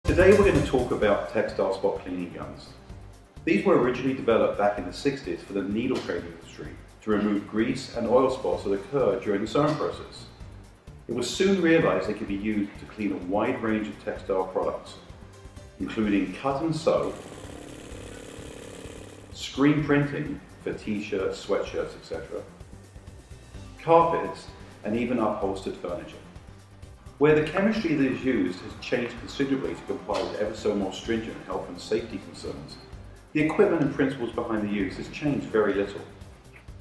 Today we're going to talk about textile spot cleaning guns. These were originally developed back in the 60s for the needle trading industry to remove grease and oil spots that occur during the sewing process. It was soon realized they could be used to clean a wide range of textile products, including cut and sew, screen printing for t-shirts, sweatshirts, etc., carpets, and even upholstered furniture. Where the chemistry that is used has changed considerably to comply with ever so more stringent health and safety concerns, the equipment and principles behind the use has changed very little.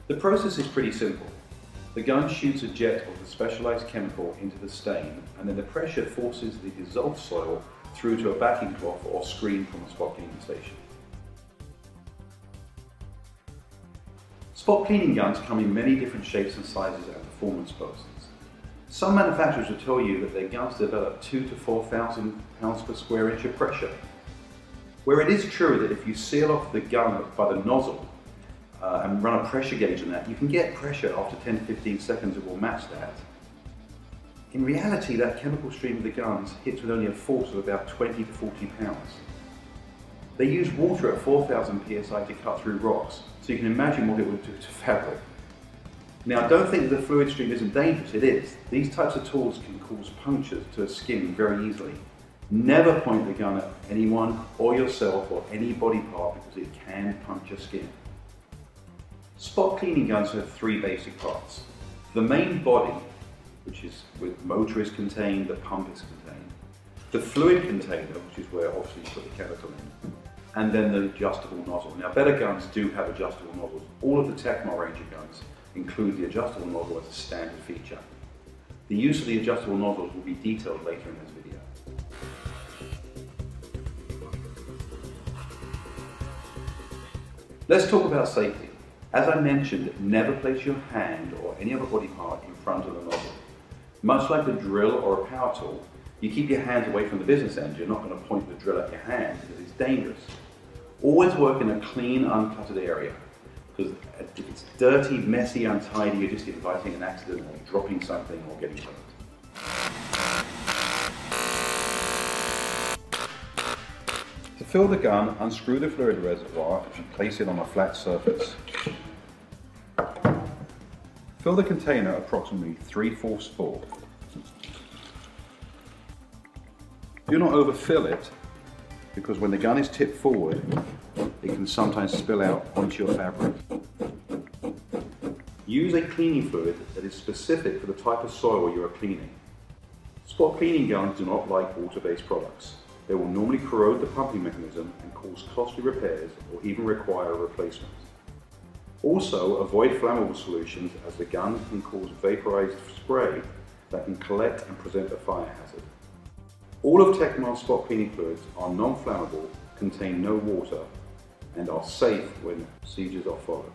The process is pretty simple. The gun shoots a jet of the specialized chemical into the stain, and then the pressure forces the dissolved soil through to a backing cloth or screen from a spot cleaning station. Spot cleaning guns come in many different shapes and sizes and performance poses. Some manufacturers will tell you that their guns develop 2,000 to 4,000 pounds per square inch of pressure. Where it is true that if you seal off the gun by the nozzle and run a pressure gauge on that, you can get pressure after 10 to 15 seconds that will match that. In reality, that chemical stream of the guns hits with only a force of about 20 to 40 pounds. They use water at 4,000 psi to cut through rocks, so you can imagine what it would do to fabric. Now, don't think that the fluid stream isn't dangerous, it is. These types of tools can cause punctures to a skin very easily. Never point the gun at anyone or yourself or any body part because it can puncture skin. Spot cleaning guns have three basic parts. The main body, which is where the motor is contained, the pump is contained. The fluid container, which is where obviously you put the chemical in. And then the adjustable nozzle. Now, better guns do have adjustable nozzles. All of the TEKMAR range of guns include the adjustable nozzle as a standard feature. The use of the adjustable nozzles will be detailed later in this video. Let's talk about safety. As I mentioned, never place your hand or any other body part in front of the nozzle. Much like a drill or a power tool, you keep your hands away from the business end. You're not going to point the drill at your hand because it's dangerous. Always work in a clean, uncluttered area, because if it's dirty, messy, untidy, you're just inviting an accident or dropping something or getting hurt. To fill the gun, unscrew the fluid reservoir and place it on a flat surface. Fill the container approximately 3/4 full. Do not overfill it, because when the gun is tipped forward, it can sometimes spill out onto your fabric. Use a cleaning fluid that is specific for the type of soil you are cleaning. Spot cleaning guns do not like water-based products. They will normally corrode the pumping mechanism and cause costly repairs or even require a replacement. Also, avoid flammable solutions, as the gun can cause vaporized spray that can collect and present a fire hazard. All of TEKMAR's spot cleaning fluids are non-flammable, contain no water, and are safe when procedures are followed.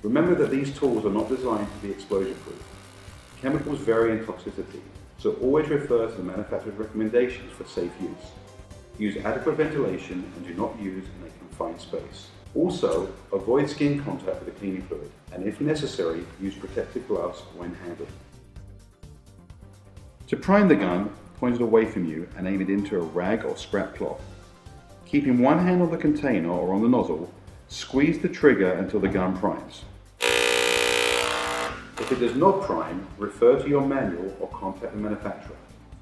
Remember that these tools are not designed to be explosion-proof. Chemicals vary in toxicity, so always refer to the manufacturer's recommendations for safe use. Use adequate ventilation and do not use in a confined space. Also, avoid skin contact with the cleaning fluid, and if necessary, use protective gloves when handling. To prime the gun, point it away from you and aim it into a rag or scrap cloth. Keeping one hand on the container or on the nozzle, squeeze the trigger until the gun primes. If it does not prime, refer to your manual or contact the manufacturer.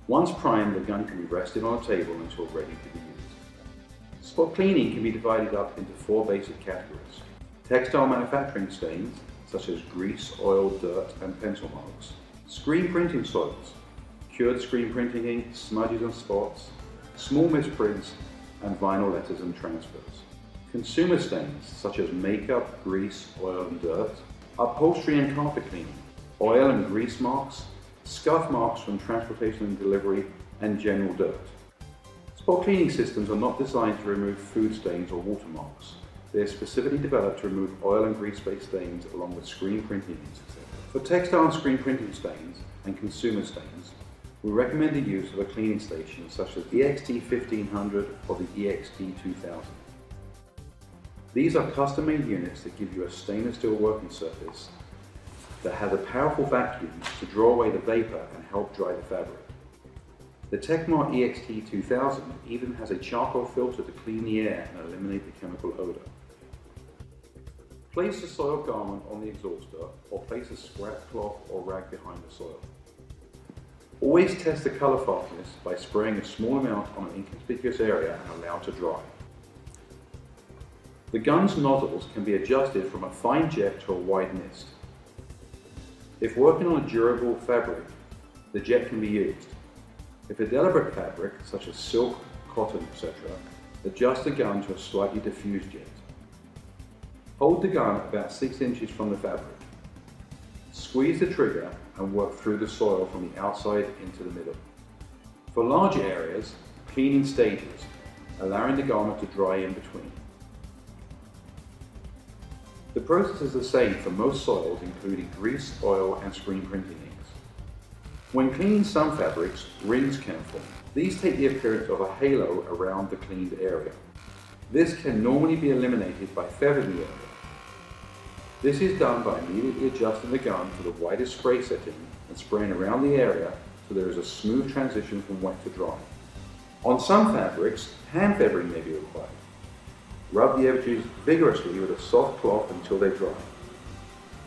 Once primed, the gun can be rested on a table until ready to be used. Spot cleaning can be divided up into four basic categories. Textile manufacturing stains, such as grease, oil, dirt, and pencil marks. Screen printing soils, cured screen printing ink, smudges and spots, small misprints, and vinyl letters and transfers. Consumer stains, such as makeup, grease, oil and dirt. Upholstery and carpet cleaning, oil and grease marks, scuff marks from transportation and delivery, and general dirt. Spot cleaning systems are not designed to remove food stains or watermarks. They are specifically developed to remove oil and grease-based stains along with screen printing inks, etc. For textile and screen printing stains and consumer stains, we recommend the use of a cleaning station such as the EXT 1500 or the EXT 2000. These are custom-made units that give you a stainless steel working surface that has a powerful vacuum to draw away the vapor and help dry the fabric. The TEKMAR EXT 2000 even has a charcoal filter to clean the air and eliminate the chemical odor. Place the soiled garment on the exhauster or place a scrap cloth or rag behind the soil. Always test the color fastness by spraying a small amount on an inconspicuous area and allow to dry. The gun's nozzles can be adjusted from a fine jet to a wide mist. If working on a durable fabric, the jet can be used. If a deliberate fabric, such as silk, cotton, etc., adjust the gun to a slightly diffused jet. Hold the gun about 6 inches from the fabric. Squeeze the trigger and work through the soil from the outside into the middle. For larger areas, clean in stages, allowing the garment to dry in between. The process is the same for most soils, including grease, oil, and screen printing inks. When cleaning some fabrics, rings can form. These take the appearance of a halo around the cleaned area. This can normally be eliminated by feathering the area. This is done by immediately adjusting the gun to the widest spray setting and spraying around the area so there is a smooth transition from wet to dry. On some fabrics, hand feathering may be required. Rub the edges vigorously with a soft cloth until they dry.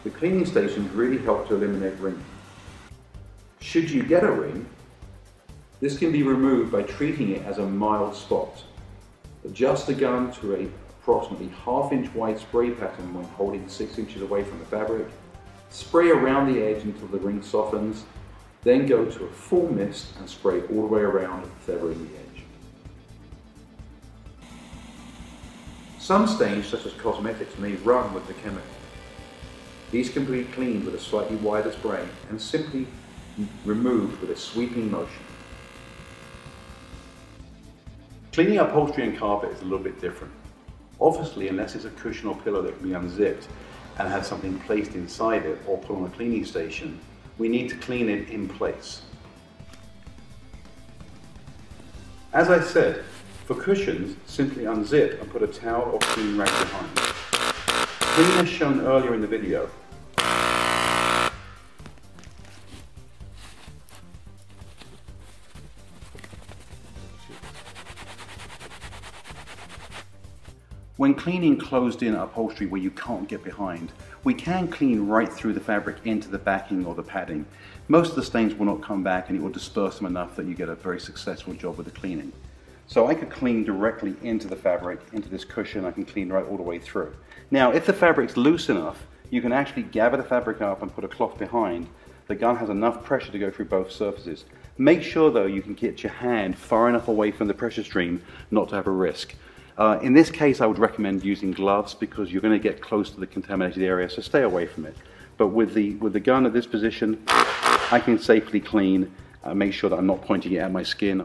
The cleaning stations really help to eliminate ringing. Should you get a ring, this can be removed by treating it as a mild spot. Adjust the gun to an approximately ½ inch wide spray pattern when holding 6 inches away from the fabric. Spray around the edge until the ring softens, then go to a full mist and spray all the way around, feathering the edge. Some stains, such as cosmetics, may run with the chemical. These can be cleaned with a slightly wider spray and simply removed with a sweeping motion. Cleaning upholstery and carpet is a little bit different. Obviously, unless it's a cushion or pillow that can be unzipped and have something placed inside it or put on a cleaning station, we need to clean it in place. As I said, for cushions, simply unzip and put a towel or clean rag behind. Clean as shown earlier in the video. When cleaning closed-in upholstery where you can't get behind, we can clean right through the fabric into the backing or the padding. Most of the stains will not come back and it will disperse them enough that you get a very successful job with the cleaning. So I could clean directly into the fabric, into this cushion. I can clean right all the way through. Now, if the fabric's loose enough, you can actually gather the fabric up and put a cloth behind. The gun has enough pressure to go through both surfaces. Make sure though you can get your hand far enough away from the pressure stream not to have a risk. In this case, I would recommend using gloves because you're going to get close to the contaminated area, so stay away from it. But with the gun at this position, I can safely clean, make sure that I'm not pointing it at my skin.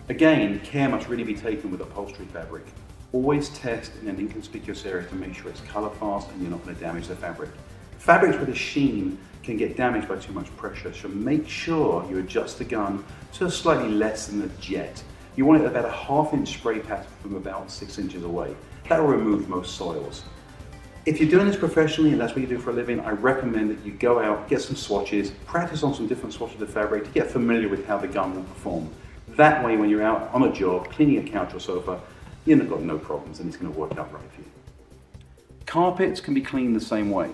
Again, care must really be taken with upholstery fabric. Always test in an inconspicuous area to make sure it's color fast and you're not going to damage the fabric. Fabrics with a sheen can get damaged by too much pressure, so make sure you adjust the gun to slightly less than a jet. You want it about a ½ inch spray pattern from about 6 inches away. That will remove most soils. If you're doing this professionally and that's what you do for a living, I recommend that you go out, get some swatches, practice on some different swatches of fabric to get familiar with how the gun will perform. That way, when you're out on a job, cleaning a couch or sofa, you've got no problems and it's going to work out right for you. Carpets can be cleaned the same way.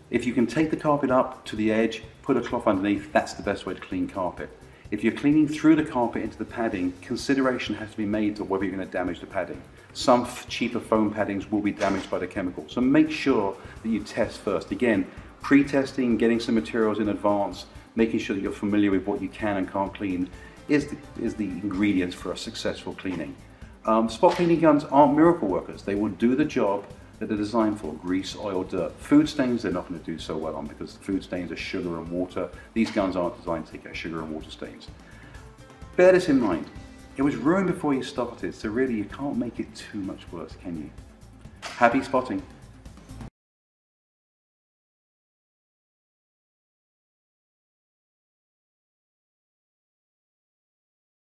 If you can take the carpet up to the edge, put a cloth underneath, that's the best way to clean carpet. If you're cleaning through the carpet into the padding, consideration has to be made to whether you're going to damage the padding. Some cheaper foam paddings will be damaged by the chemical, so make sure that you test first. Again, pre-testing, getting some materials in advance, making sure that you're familiar with what you can and can't clean is the ingredients for a successful cleaning. Spot cleaning guns aren't miracle workers. They will do the job that they're designed for: grease, oil, dirt. Food stains they're not going to do so well on because food stains are sugar and water. These guns aren't designed to take out sugar and water stains. Bear this in mind. It was ruined before you started, so really you can't make it too much worse, can you? Happy spotting!